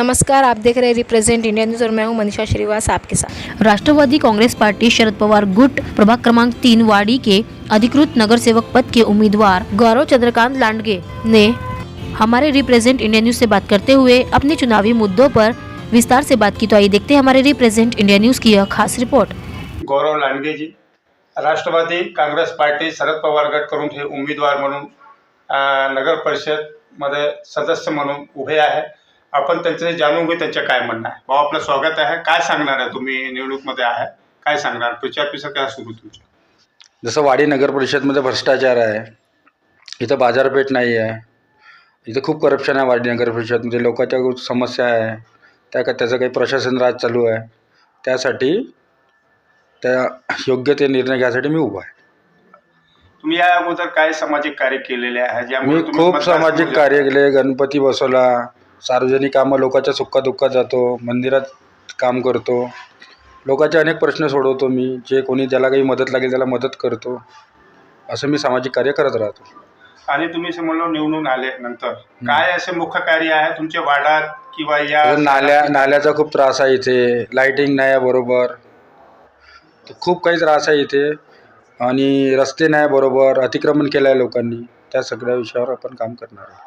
नमस्कार, आप देख रहे हैं रिप्रेजेंट इंडिया न्यूज़ और मैं हूं मनीषा श्रीवास आपके साथ। राष्ट्रवादी कांग्रेस पार्टी शरद पवार गुट प्रभाग क्रमांक 3 वाड़ी के अधिकृत नगर सेवक पद के उम्मीदवार गौरव चंद्रकांत लांडगे ने हमारे रिप्रेजेंट इंडिया न्यूज से बात करते हुए अपने चुनावी मुद्दों पर विस्तार से बात की। तो आइए देखते हैं हमारे रिप्रेजेंट इंडिया न्यूज की यह खास रिपोर्ट। गौरव लांडगे जी राष्ट्रवादी काँग्रेस पार्टी शरद पवार गटकडून हे उमेदवार म्हणून नगर परिषदमध्ये सदस्य म्हणून उभे आहे। आपण त्यांचे जाणून घेऊ त्यांचे काय म्हणणं आहे। भाऊ आपलं स्वागत आहे। काय सांगणार आहे तुम्ही निवडणूकमध्ये आहे, काय सांगणार? प्रचार काय सुरू तुमचा? जसं वाडी नगर परिषदमध्ये भ्रष्टाचार आहे, इथं बाजारपेठ नाही आहे, इथं खूप करप्शन आहे। वाडी नगर परिषदमध्ये लोकांच्या समस्या आहे, त्याचं काही प्रशासन राज चालू आहे, त्यासाठी त्या योग्य ते निर्णय घ्यायसाठी मी उभा आहे। तुम्ही या अगोदर काय सामाजिक कार्य केलेले आहे? मी खूप सामाजिक कार्य केले। गणपती बसवला, सार्वजनिक कामं, लोकांच्या सुखदुःखात जातो, मंदिरात काम करतो, लोकांचे अनेक प्रश्न सोडवतो मी। जे कोणी ज्याला काही मदत लागेल त्याला मदत करतो, असं मी सामाजिक कार्य करत राहतो। आणि तुम्ही समोर निवडून आले नंतर काय असे मुख्य कार्य आहे तुमच्या वाड्यात किंवा या नाल्याचा खूप त्रास आहे इथे, लाईटिंग नाही आहे बरोबर, खूप काही त्रास आहे इथे, आणि रस्ते नाही बरोबर, अतिक्रमण केलं आहे लोकांनी। त्या सगळ्या विषयावर आपण काम करणार आहे।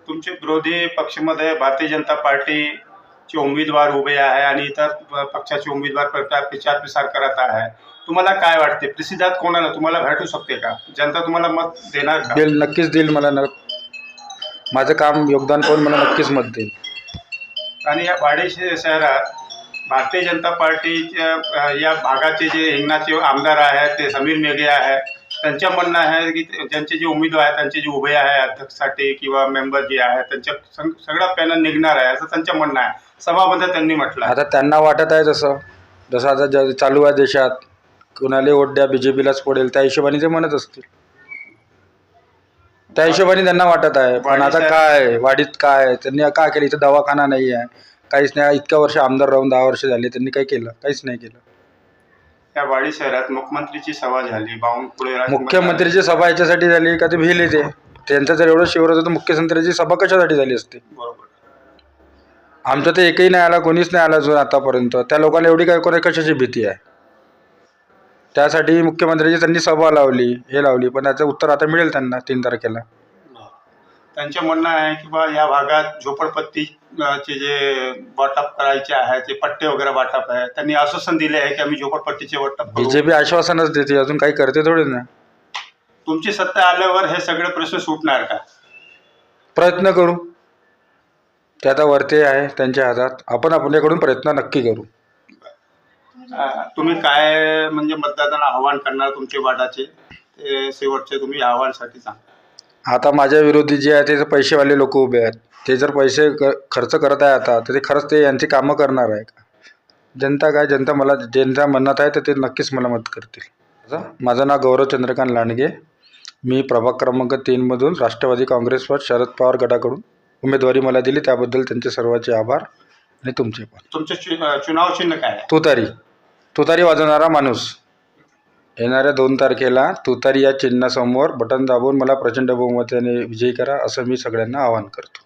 तुमचे विरोधी पक्षामध्ये भारतीय जनता पार्टीचे उमेदवार उभे आहे आणि इतर पक्षाचे उमेदवार प्रचार प्रसार करत आहे। तुम्हाला काय वाटते, प्रतिसाद कोणाला तुम्हाला भेटू शकते का? जनता तुम्हाला मत देणार का? देईल, नक्कीच देईल। मला माझं काम योगदान पाहून मला नक्कीच मत देईल। आणि या वाडी शहरात भारतीय जनता पार्टीच्या या भागाचे जे हिंगणाचे आमदार आहेत ते समीर मेघे आहे, त्यांच्या म्हणणं आहे की ज्यांचे जे उमेदवार आहेत त्यांचे जे उभे आहे अध्यक्षसाठी किंवा मेंबर जे आहे त्यांच्या सगळा पॅनल निघणार आहे असं त्यांचं म्हणणं आहे। सभामध्ये त्यांनी म्हटलं आता त्यांना वाटत आहे जसं आता चालू आहे देशात, कुणाला वोट द्या बीजेपीलाच पडेल, त्या हिशोबाने ते म्हणत असतील, त्या हिशोबाने त्यांना वाटत आहे। पण आता काय वाडीत काय त्यांनी काय केलं? इथं दवाखाना नाही आहे, काहीच नाही। इतक्या वर्ष आमदार राहून 10 वर्ष झाले, त्यांनी काय केलं? काहीच नाही केलं। या वाडी शहरात मुख्यमंत्रीची सभा झाली, बावनकुळे मुख्यमंत्रीची सभा याच्यासाठी झाली का ते भिले ते, त्यांचं जर एवढं शिवर होतं तर मुख्यमंत्र्याची सभा कशासाठी झाली असते? बरोबर। आमचं तर एकही नाही आला, कोणीच नाही आला जो आतापर्यंत। त्या लोकांना एवढी काय कोणा कशाची भीती आहे? त्यासाठी मुख्यमंत्र्याची त्यांनी सभा लावली, पण त्याचं उत्तर आता मिळेल त्यांना 3 तारखेला। त्यांचं म्हणणं आहे की बा या भागात झोपडपट्टीचे जे वाटप करायचे आहे, ते पट्टे वगैरे वाटप आहे, त्यांनी आश्वासन दिले आहे की आम्ही झोपडपट्टीचे वाटप करू। बीजेपी आश्वासनच देते, अजून काही करते थोडी ना। तुमची सत्ता आल्यावर हे सगळे प्रश्न सुटणार का? प्रयत्न करू, ते आता वरते आहे त्यांच्या हातात, आपण आपल्याकडून प्रयत्न नक्की करू। तुम्ही काय म्हणजे मतदारांना आव्हान करणार तुमचे वाडाचे ते शेवटचे तुम्ही आव्हानसाठी सांगा? आता माझ्या विरोधी जे आहे ते पैसेवाले लोक उभे आहेत, ते जर पैसे खर्च करत आहे आता तर ते खरंच ते यांची कामं करणार आहे का? जनता मला ज्यांच्या मनात आहे तर ते नक्कीच मला मदत करतील। माझं नाव गौरव चंद्रकांत लांडगे, मी प्रभाग क्रमांक 3 मधून राष्ट्रवादी काँग्रेस व शरद पवार गटाकडून उमेदवारी मला दिली, त्याबद्दल त्यांचे सर्वांचे आभार आणि तुमचे पण। तुमचे चुनाव चिन्ह काय आहे? तुतारी वाजवणारा माणूस। येणाऱ्या 2 तारखेला तुतारी या चिन्हासमोर बटन दाबून मला प्रचंड बहुमताने विजयी करा, असं मी सगळ्यांना आवाहन करतो।